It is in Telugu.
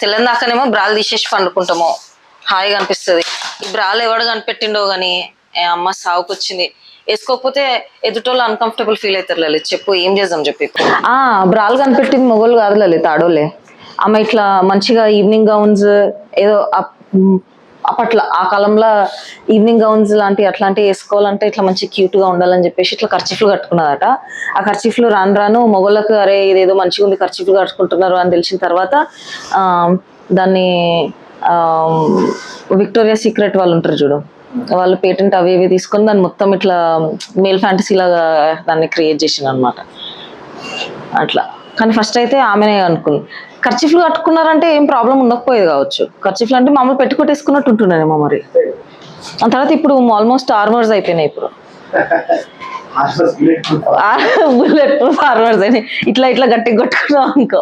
తెల్లందాకనేమో బ్రాలు తీసేసి పండుకుంటాము, హాయిగా అనిపిస్తుంది. ఈ బ్రాలు ఎవడు కనిపెట్టిండో గానీ అమ్మ సావుకొచ్చింది. వేసుకోకపోతే ఎదుటోళ్ళు అన్కంఫర్టబుల్ ఫీల్ అవుతారు లలిత్. చెప్పు ఏం చేద్దాం చెప్పి. బ్రాలు కనిపెట్టింది మొగోళ్ళు కాదు లలిత్, ఆడోళ్ళే. ఆమె ఇట్లా మంచిగా ఈవినింగ్ గౌన్స్ ఏదో అప్పట్లో ఆ కాలంలో ఈవినింగ్ గౌన్స్ అట్లాంటివి వేసుకోవాలంటే ఇట్లా మంచి క్యూట్ గా ఉండాలని చెప్పేసి ఇట్లా ఖర్చీఫ్లు కట్టుకున్నదట. ఆ ఖర్చీఫ్లు రాను రాను మొగోళ్ళకు అరే ఇదేదో మంచిగా ఉంది ఖర్చీఫ్లు కట్టుకుంటున్నారు అని తెలిసిన తర్వాత దాన్ని విక్టోరియా సీక్రెట్ వాళ్ళు ఉంటారు చూడు, వాళ్ళు పేటెంట్ అవి ఇవి తీసుకొని దాన్ని మొత్తం ఇట్లా మేల్ ఫ్యాంటసీ లాగా దాన్ని క్రియేట్ చేసింది అనమాట. అట్లా కానీ ఫస్ట్ అయితే ఆమెనే అనుకుంది. ఖర్చీఫ్లు కట్టుకున్నారంటే ఏం ప్రాబ్లం ఉండకపోయేది కావచ్చు. ఖర్చీఫ్లు అంటే మామూలు పెట్టుకొట్టేసుకున్నట్టు ఉంటుండేమో మరి. ఆ తర్వాత ఇప్పుడు ఆల్మోస్ట్ ఆర్మర్స్ అయిపోయినాయి. ఇప్పుడు బుల్లెట్ ప్రూఫ్ ఆర్మర్స్ అయినాయి. ఇట్లా ఇట్లా గట్టిగా కొట్టుకున్నాం అనుకో